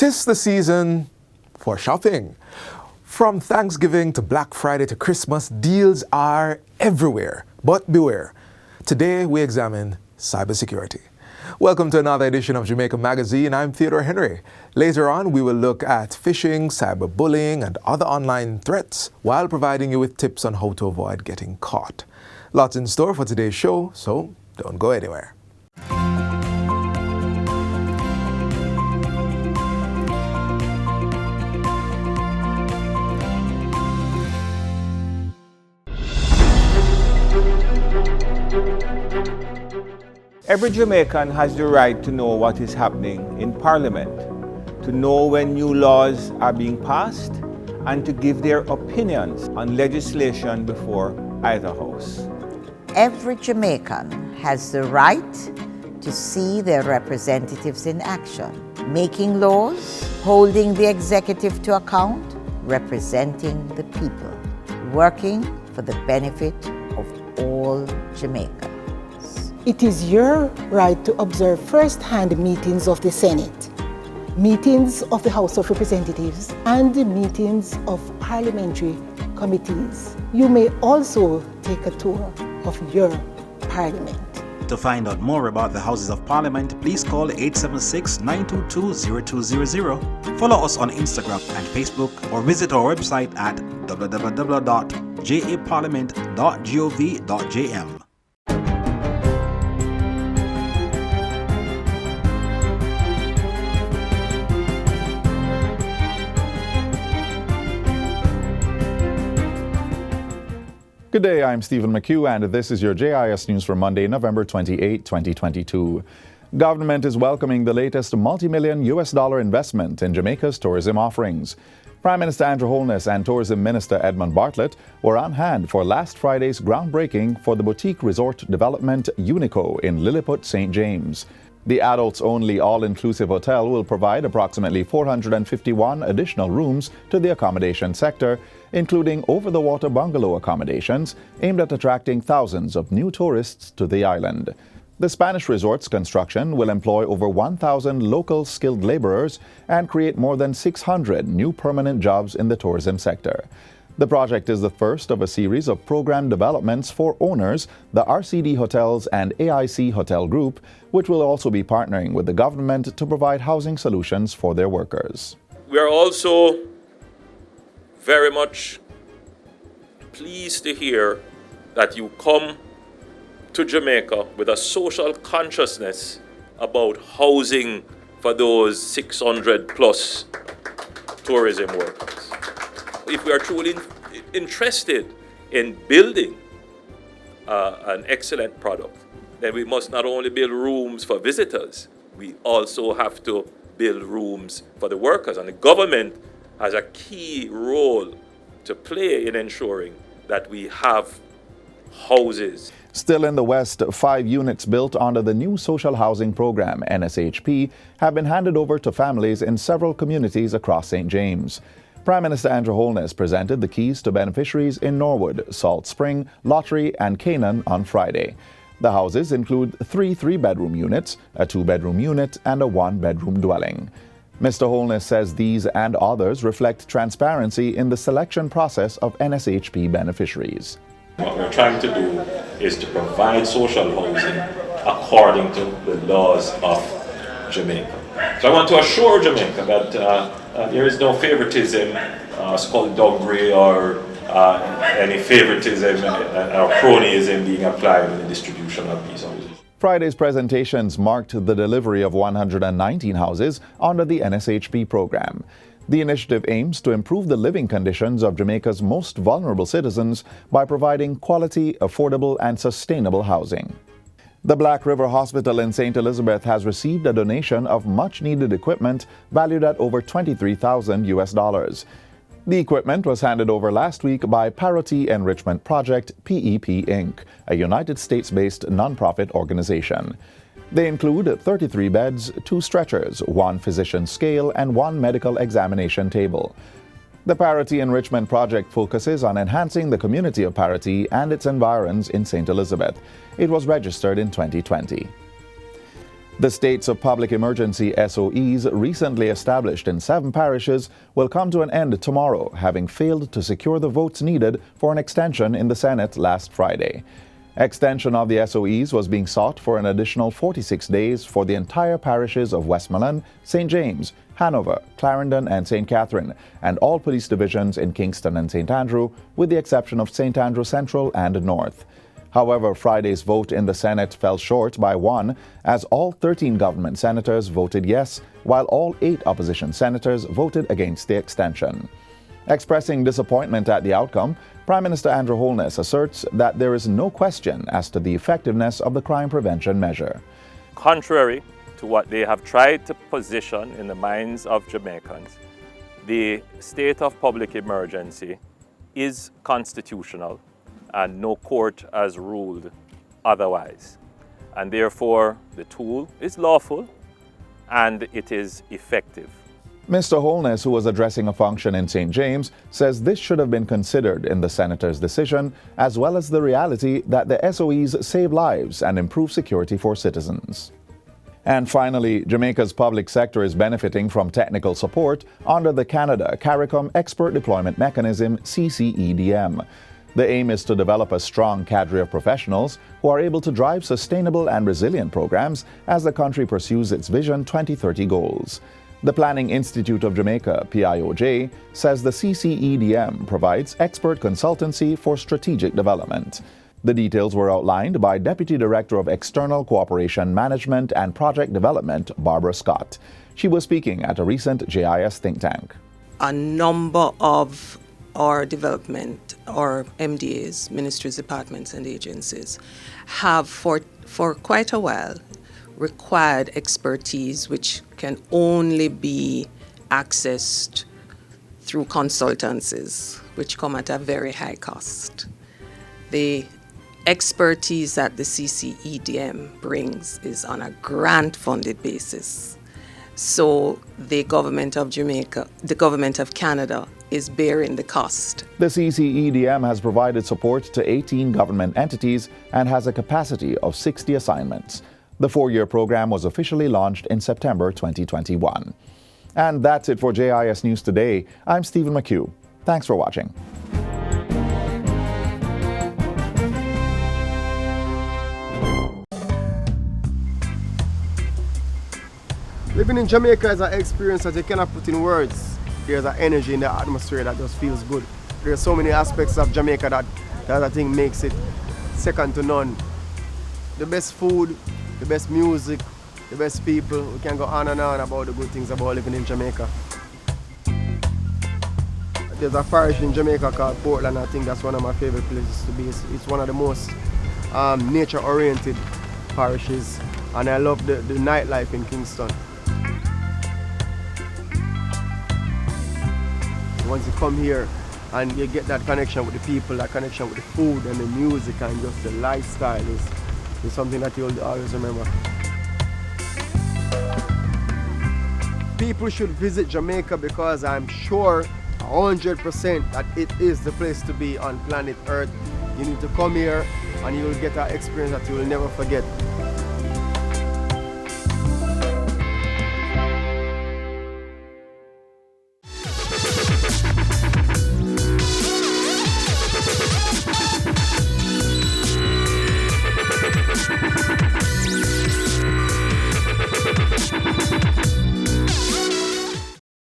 'Tis the season for shopping. From Thanksgiving to Black Friday to Christmas, deals are everywhere. But beware, today we examine cybersecurity. Welcome to another edition of Jamaica Magazine. I'm Theodore Henry. Later on, we will look at phishing, cyberbullying, and other online threats while providing you with tips on how to avoid getting caught. Lots in store for today's show, so don't go anywhere. Every Jamaican has the right to know what is happening in Parliament, to know when new laws are being passed, and to give their opinions on legislation before either house. Every Jamaican has the right to see their representatives in action, making laws, holding the executive to account, representing the people, working for the benefit of all Jamaicans. It is your right to observe first-hand meetings of the Senate, meetings of the House of Representatives, and the meetings of parliamentary committees. You may also take a tour of your parliament. To find out more about the Houses of Parliament, please call 876-922-0200, follow us on Instagram and Facebook, or visit our website at www.japarliament.gov.jm. Good day, I'm Stephen McHugh, and this is your JIS News for Monday, November 28, 2022. Government is welcoming the latest multi-million US dollar investment in Jamaica's tourism offerings. Prime Minister Andrew Holness and Tourism Minister Edmund Bartlett were on hand for last Friday's groundbreaking for the boutique resort development Unico in Lilliput, St. James. The adults-only all-inclusive hotel will provide approximately 451 additional rooms to the accommodation sector, including over-the-water bungalow accommodations aimed at attracting thousands of new tourists to the island. The Spanish resort's construction will employ over 1,000 local skilled laborers and create more than 600 new permanent jobs in the tourism sector. The project is the first of a series of program developments for owners, the RCD Hotels and AIC Hotel Group, which will also be partnering with the government to provide housing solutions for their workers. We are also very much pleased to hear that you come to Jamaica with a social consciousness about housing for those 600 plus tourism workers. If we are truly interested in building an excellent product, then we must not only build rooms for visitors, we also have to build rooms for the workers. And the government has a key role to play in ensuring that we have houses. Still in the West, 5 units built under the new social housing program, NSHP, have been handed over to families in several communities across St. James. Prime Minister Andrew Holness presented the keys to beneficiaries in Norwood, Salt Spring, Lottery, and Canaan on Friday. The houses include 3 3-bedroom units, a 2-bedroom unit, and a 1-bedroom dwelling. Mr. Holness says these and others reflect transparency in the selection process of NSHP beneficiaries. What we're trying to do is to provide social housing according to the laws of Jamaica. So I want to assure Jamaica that there is no favoritism, skullduggery, or any favoritism or cronyism being applied in the distribution of these houses. Friday's presentations marked the delivery of 119 houses under the NSHP program. The initiative aims to improve the living conditions of Jamaica's most vulnerable citizens by providing quality, affordable, and sustainable housing. The Black River Hospital in St. Elizabeth has received a donation of much-needed equipment valued at over $23,000. The equipment was handed over last week by Parity Enrichment Project, PEP Inc., a United States-based nonprofit organization. They include 33 beds, 2 stretchers, 1 physician scale, and 1 medical examination table. The Parity Enrichment Project focuses on enhancing the community of Parity and its environs in St. Elizabeth. It was registered in 2020. The states of public emergency SOEs recently established in 7 parishes will come to an end tomorrow, having failed to secure the votes needed for an extension in the Senate last Friday. Extension of the SOEs was being sought for an additional 46 days for the entire parishes of Westmoreland, St. James, Hanover, Clarendon, and St. Catherine, and all police divisions in Kingston and St. Andrew, with the exception of St. Andrew Central and North. However, Friday's vote in the Senate fell short by 1, as all 13 government senators voted yes, while all 8 opposition senators voted against the extension. Expressing disappointment at the outcome, Prime Minister Andrew Holness asserts that there is no question as to the effectiveness of the crime prevention measure. Contrary to what they have tried to position in the minds of Jamaicans, the state of public emergency is constitutional and no court has ruled otherwise. And therefore, the tool is lawful and it is effective. Mr. Holness, who was addressing a function in St. James, says this should have been considered in the senator's decision, as well as the reality that the SOEs save lives and improve security for citizens. And finally, Jamaica's public sector is benefiting from technical support under the Canada CARICOM Expert Deployment Mechanism, CCEDM. The aim is to develop a strong cadre of professionals who are able to drive sustainable and resilient programs as the country pursues its Vision 2030 goals. The Planning Institute of Jamaica, PIOJ, says the CCEDM provides expert consultancy for strategic development. The details were outlined by Deputy Director of External Cooperation Management and Project Development, Barbara Scott. She was speaking at a recent JIS think tank. A number of our development, or MDAs, ministries, departments, and agencies, have for quite a while required expertise which can only be accessed through consultancies, which come at a very high cost. The expertise that the CCEDM brings is on a grant-funded basis. So the government of Jamaica, the government of Canada, is bearing the cost. The CCEDM has provided support to 18 government entities and has a capacity of 60 assignments. The 4-year program was officially launched in September 2021. And that's it for JIS News Today. I'm Stephen McHugh. Thanks for watching. Living in Jamaica is an experience that you cannot put in words. There's an energy in the atmosphere that just feels good. There are so many aspects of Jamaica that I think makes it second to none. The best food, the best music, the best people. We can go on and on about the good things about living in Jamaica. There's a parish in Jamaica called Portland. I think that's one of my favorite places to be. It's one of the most nature-oriented parishes, and I love the nightlife in Kingston. Once you come here and you get that connection with the people, that connection with the food and the music and just the lifestyle is something that you'll always remember. People should visit Jamaica because I'm sure 100% that it is the place to be on planet Earth. You need to come here and you will get an experience that you will never forget.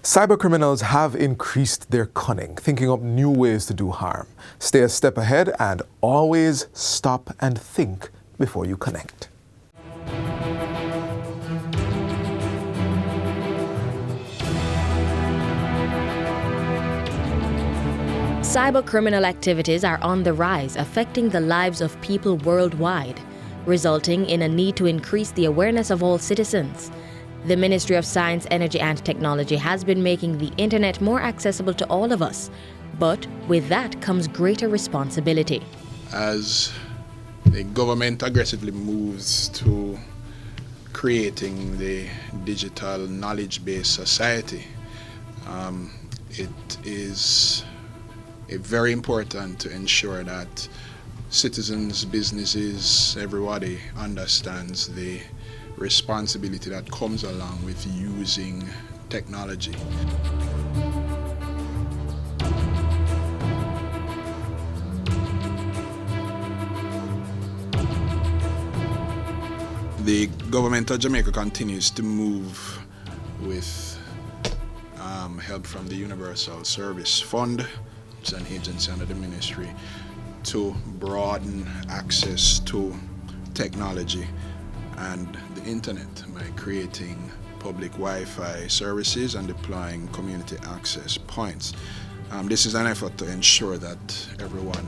Cybercriminals have increased their cunning, thinking up new ways to do harm. Stay a step ahead and always stop and think before you connect. Cybercriminal activities are on the rise, affecting the lives of people worldwide, resulting in a need to increase the awareness of all citizens. The Ministry of Science, Energy and Technology has been making the internet more accessible to all of us, but with that comes greater responsibility. As the government aggressively moves to creating the digital knowledge-based society, it is very important to ensure that citizens, businesses, everybody understands the responsibility that comes along with using technology. The government of Jamaica continues to move with help from the Universal Service Fund, which is an agency under the ministry, to broaden access to technology and the internet by creating public Wi-Fi services and deploying community access points. This is an effort to ensure that everyone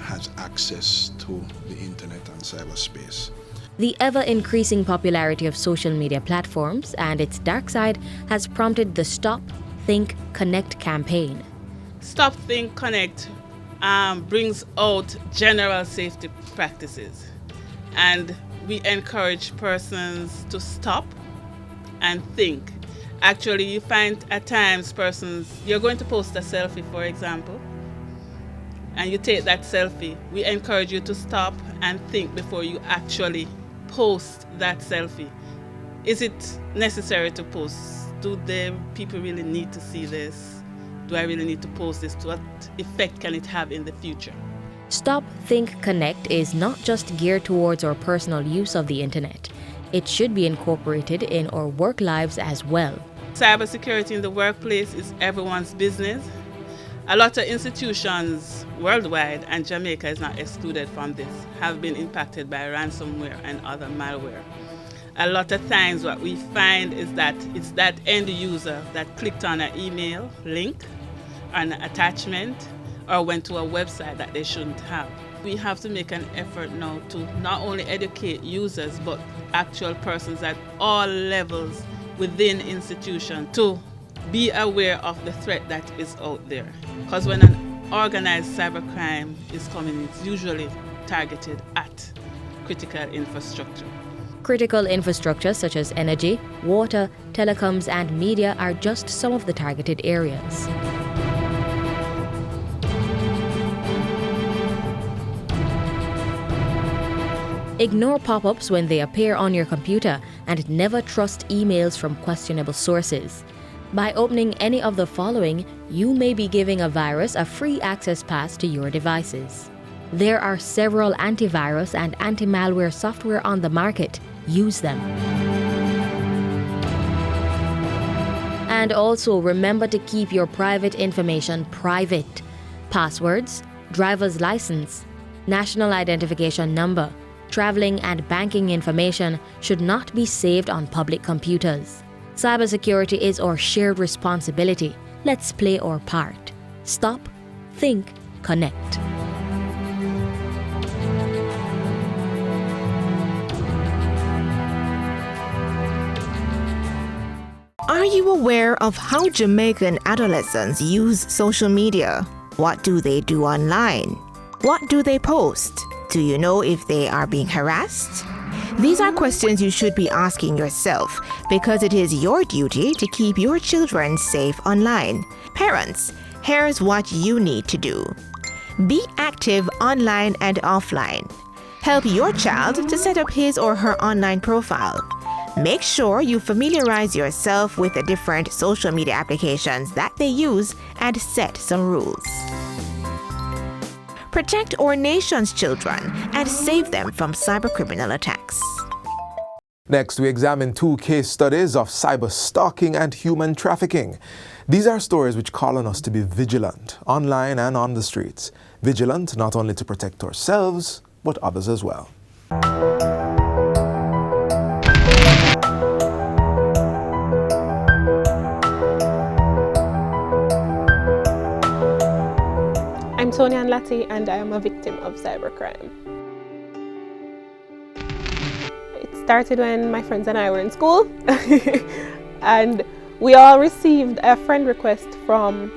has access to the internet and cyberspace. The ever-increasing popularity of social media platforms and its dark side has prompted the Stop, Think, Connect campaign. Stop, Think, Connect brings out general safety practices, and we encourage persons to stop and think. Actually, you find at times you're going to post a selfie, for example, and you take that selfie. We encourage you to stop and think before you actually post that selfie. Is it necessary to post? Do the people really need to see this? Do I really need to post this? What effect can it have in the future? Stop, Think, Connect is not just geared towards our personal use of the internet. It should be incorporated in our work lives as well. Cybersecurity in the workplace is everyone's business. A lot of institutions worldwide, and Jamaica is not excluded from this, have been impacted by ransomware and other malware. A lot of times what we find is that it's that end user that clicked on an email link, an attachment, or went to a website that they shouldn't have. We have to make an effort now to not only educate users, but actual persons at all levels within institution to be aware of the threat that is out there. Because when an organized cybercrime is coming, it's usually targeted at critical infrastructure. Critical infrastructure such as energy, water, telecoms, and media are just some of the targeted areas. Ignore pop-ups when they appear on your computer and never trust emails from questionable sources. By opening any of the following, you may be giving a virus a free access pass to your devices. There are several antivirus and anti-malware software on the market. Use them. And also remember to keep your private information private. Passwords, driver's license, national identification number, traveling and banking information should not be saved on public computers. Cybersecurity is our shared responsibility. Let's play our part. Stop, think, connect. Are you aware of how Jamaican adolescents use social media? What do they do online? What do they post? Do you know if they are being harassed? These are questions you should be asking yourself because it is your duty to keep your children safe online. Parents, here's what you need to do. Be active online and offline. Help your child to set up his or her online profile. Make sure you familiarize yourself with the different social media applications that they use and set some rules. Protect our nation's children and save them from cybercriminal attacks. Next, we examine 2 case studies of cyber stalking and human trafficking. These are stories which call on us to be vigilant, online and on the streets. Vigilant not only to protect ourselves, but others as well. I'm Sonia Lati and I am a victim of cybercrime. It started when my friends and I were in school and we all received a friend request from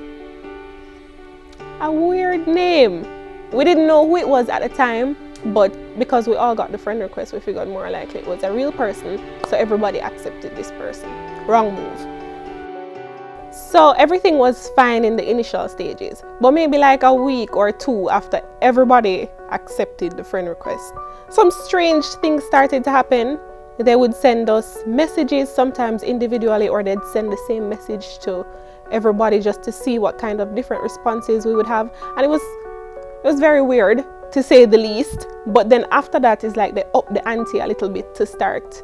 a weird name. We didn't know who it was at the time, but because we all got the friend request, we figured more likely it was a real person, so everybody accepted this person. Wrong move. So everything was fine in the initial stages, but maybe like a week or 2 after everybody accepted the friend request, some strange things started to happen. They would send us messages, sometimes individually, or they'd send the same message to everybody just to see what kind of different responses we would have. And it was very weird, to say the least. But then after that, it's like they upped the ante a little bit to start.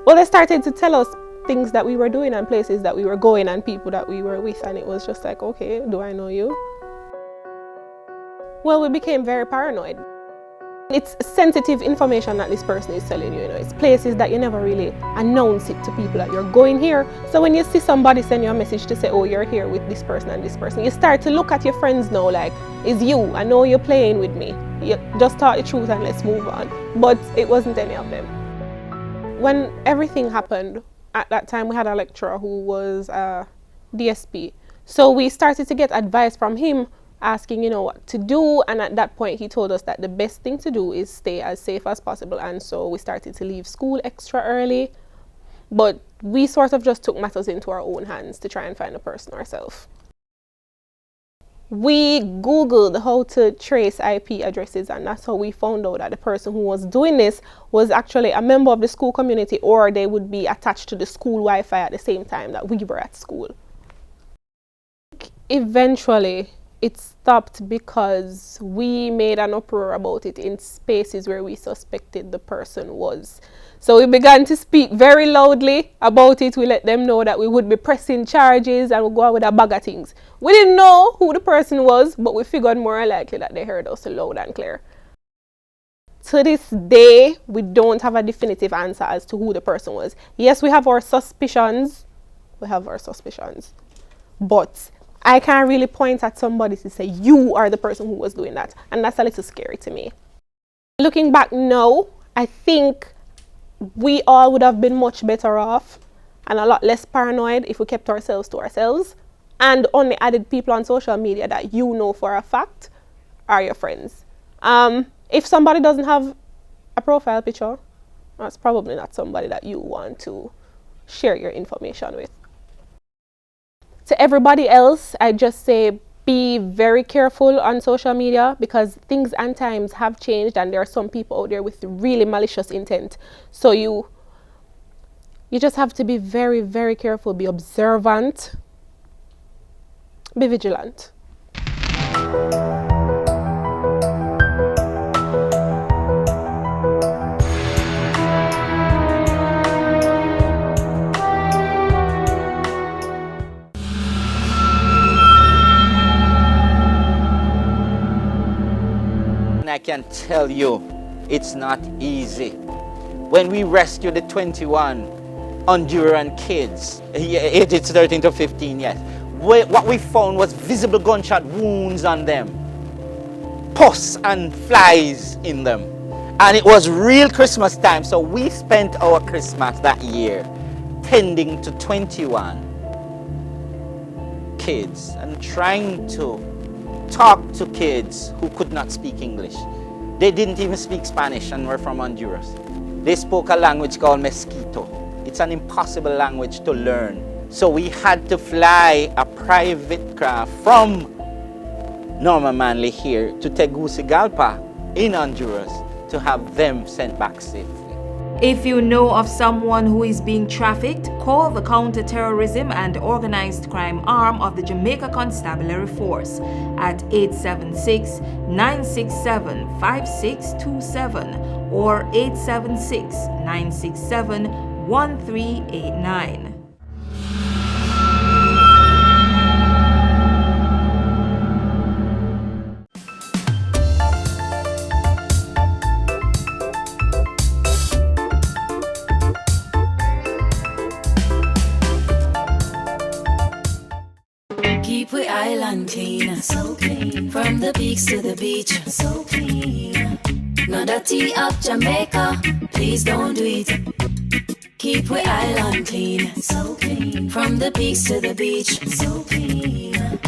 Well, they started to tell us things that we were doing and places that we were going and people that we were with, and it was just like, okay, do I know you? Well, we became very paranoid. It's sensitive information that this person is telling you, it's places that you never really announce it to people that you're going here. So when you see somebody send you a message to say, oh, you're here with this person and this person, you start to look at your friends now like, it's you, I know you're playing with me. You just talk the truth and let's move on. But it wasn't any of them. When everything happened, at that time we had a lecturer who was a DSP. So we started to get advice from him, asking, what to do. And at that point, he told us that the best thing to do is stay as safe as possible. And so we started to leave school extra early. But we sort of just took matters into our own hands to try and find the person ourselves. We Googled how to trace IP addresses, and that's how we found out that the person who was doing this was actually a member of the school community, or they would be attached to the school Wi-Fi at the same time that we were at school. Eventually, it stopped because we made an uproar about it in spaces where we suspected the person was. So we began to speak very loudly about it. We let them know that we would be pressing charges and we'd go out with a bag of things. We didn't know who the person was, but we figured more likely that they heard us loud and clear. To this day, we don't have a definitive answer as to who the person was. Yes, we have our suspicions. But I can't really point at somebody to say, you are the person who was doing that. And that's a little scary to me. Looking back now, I think we all would have been much better off and a lot less paranoid if we kept ourselves to ourselves and only added people on social media that you know for a fact are your friends. If somebody doesn't have a profile picture, that's probably not somebody that you want to share your information with. To everybody else, I just say be very careful on social media because things and times have changed and there are some people out there with really malicious intent. So you just have to be very, very careful, be observant, be vigilant. I can tell you, it's not easy. When we rescued the 21 Honduran kids, ages 13 to 15, yes, what we found was visible gunshot wounds on them, pus and flies in them. And it was real Christmas time, so we spent our Christmas that year tending to 21 kids and trying to talk to kids who could not speak English. They didn't even speak Spanish and were from Honduras. They spoke a language called Mosquito. It's an impossible language to learn. So we had to fly a private craft from Norma Manley here to Tegucigalpa in Honduras to have them sent back safely. If you know of someone who is being trafficked, call the Counter-Terrorism and Organized Crime Arm of the Jamaica Constabulary Force at 876-967-5627 or 876-967-1389. Keep we island clean, so clean. From the peaks to the beach, so clean. No dirty up Jamaica, please don't do it. Keep we island clean, so clean. From the peaks to the beach, so clean.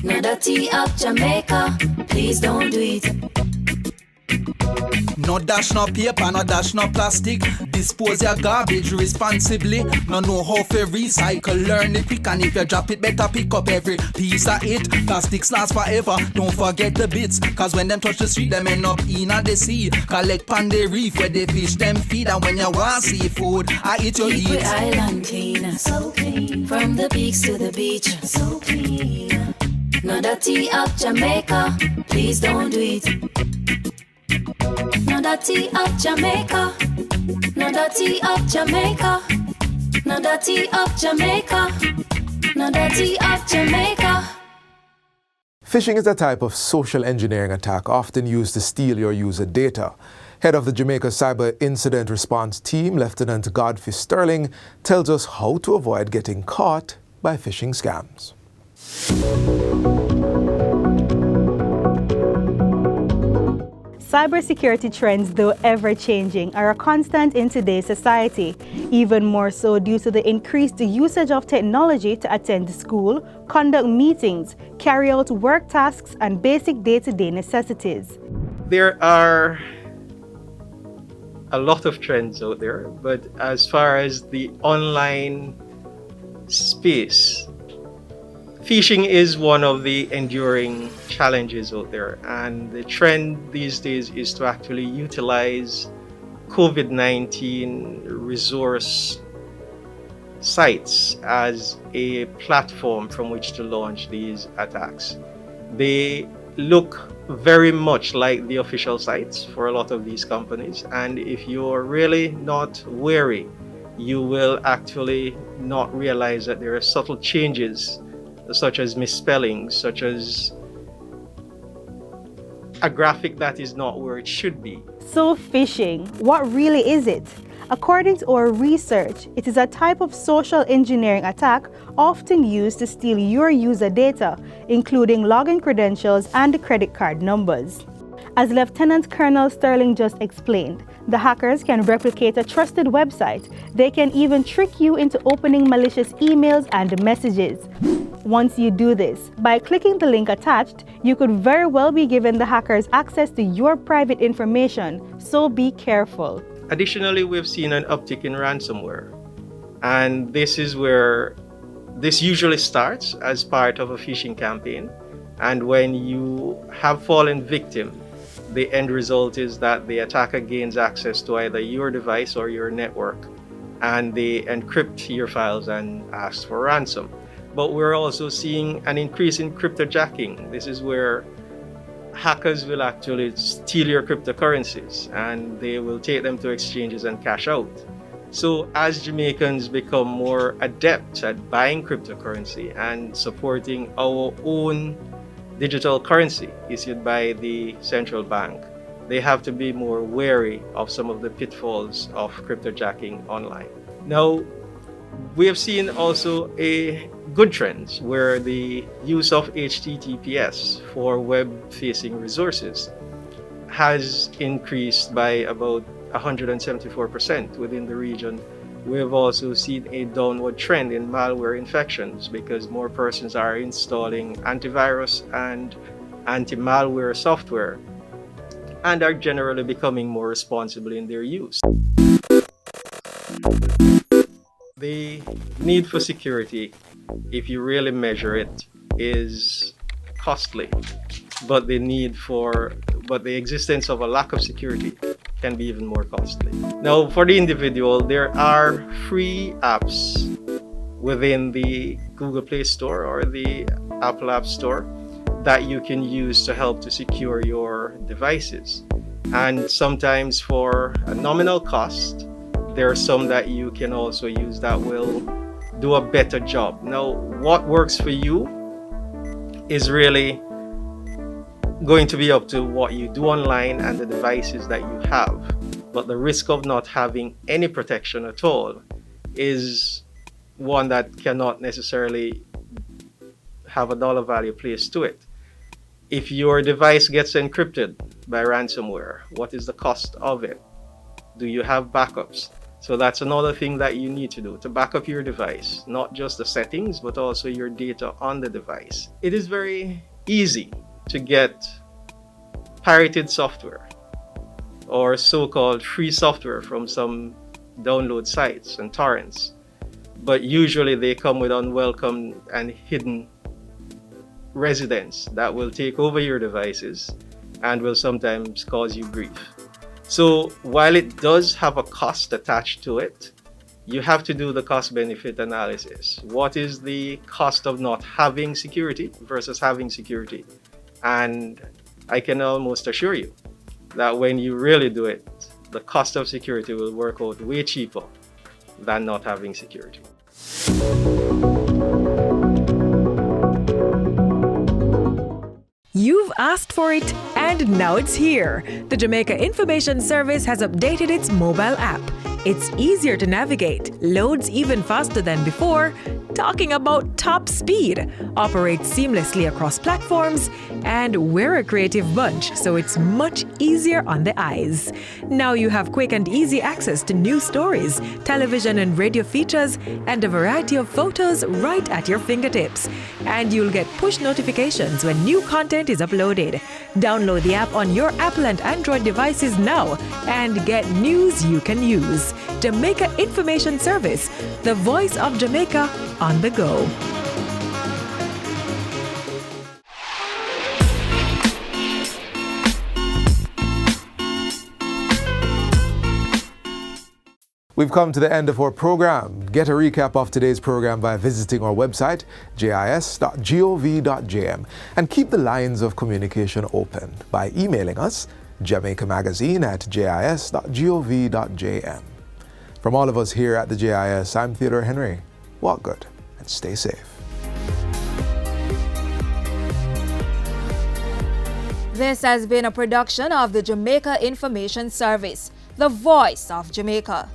No dirty up Jamaica, please don't do it. No dash no paper, no dash no plastic. Dispose your garbage responsibly. No know how to recycle, learn it quick. And if you drop it, better pick up every piece of it. Plastics last forever, don't forget the bits. Cause when them touch the street, them end up in the sea. Collect pan the reef where they fish them feed. And when you want seafood, I eat your Keep eat. the island clean, so clean. From the peaks to the beach, so clean. No dirty up Jamaica, please don't do it. No dirty up Jamaica, no dirty up Jamaica, no dirty up Jamaica, no dirty up Jamaica. Phishing is a type of social engineering attack often used to steal your user data. Head of the Jamaica Cyber Incident Response Team, Lieutenant Godfrey Sterling, tells us how to avoid getting caught by phishing scams. Cybersecurity trends, though ever-changing, are a constant in today's society, even more so due to the increased usage of technology to attend school, conduct meetings, carry out work tasks, and basic day-to-day necessities. There are a lot of trends out there, but as far as the online space, phishing is one of the enduring challenges out there, and the trend these days is to actually utilize COVID-19 resource sites as a platform from which to launch these attacks. They look very much like the official sites for a lot of these companies, and if you're really not wary, you will actually not realize that there are subtle changes such as misspellings, such as a graphic that is not where it should be. So phishing, what really is it? According to our research, it is a type of social engineering attack often used to steal your user data, including login credentials and credit card numbers. As Lieutenant Colonel Sterling just explained, the hackers can replicate a trusted website. They can even trick you into opening malicious emails and messages. Once you do this, by clicking the link attached, you could very well be given the hackers access to your private information, so be careful. Additionally, we've seen an uptick in ransomware, and this is where this usually starts as part of a phishing campaign, and when you have fallen victim, the end result is that the attacker gains access to either your device or your network, and they encrypt your files and ask for ransom. But we're also seeing an increase in cryptojacking. This is where hackers will actually steal your cryptocurrencies and they will take them to exchanges and cash out. So as Jamaicans become more adept at buying cryptocurrency and supporting our own digital currency issued by the central bank, they have to be more wary of some of the pitfalls of cryptojacking online. Now, we have seen also a good trends where the use of HTTPS for web-facing resources has increased by about 174% within the region. We have also seen a downward trend in malware infections because more persons are installing antivirus and anti-malware software and are generally becoming more responsible in their use. The need for security, if you really measure it, is costly, but the existence of a lack of security can be even more costly. Now, for the individual, there are free apps within the Google Play Store or the Apple App Store that you can use to help to secure your devices. And sometimes for a nominal cost, there are some that you can also use that will do a better job. Now, what works for you is really going to be up to what you do online and the devices that you have. But the risk of not having any protection at all is one that cannot necessarily have a dollar value placed to it. If your device gets encrypted by ransomware, what is the cost of it? Do you have backups? So that's another thing that you need to do, to back up your device, not just the settings, but also your data on the device. It is very easy to get pirated software. or so-called free software from some download sites and torrents. But usually they come with unwelcome and hidden residents that will take over your devices and will sometimes cause you grief. So while it does have a cost attached to it, you have to do the cost-benefit analysis. What is the cost of not having security versus having security? And I can almost assure you that when you really do it, the cost of security will work out way cheaper than not having security. You've asked for it, and now it's here. The Jamaica Information Service has updated its mobile app. It's easier to navigate, loads even faster than before, talking about top speed, operates seamlessly across platforms, and we're a creative bunch, so it's much easier on the eyes. Now you have quick and easy access to news stories, television and radio features, and a variety of photos right at your fingertips. And you'll get push notifications when new content is uploaded. Download the app on your Apple and Android devices now and get news you can use. Jamaica Information Service, the voice of Jamaica on the go. We've come to the end of our program. Get a recap of today's program by visiting our website, jis.gov.jm, and keep the lines of communication open by emailing us, Jamaica Magazine at jis.gov.jm. From all of us here at the JIS, I'm Theodore Henry. Walk good and stay safe. This has been a production of the Jamaica Information Service, the voice of Jamaica.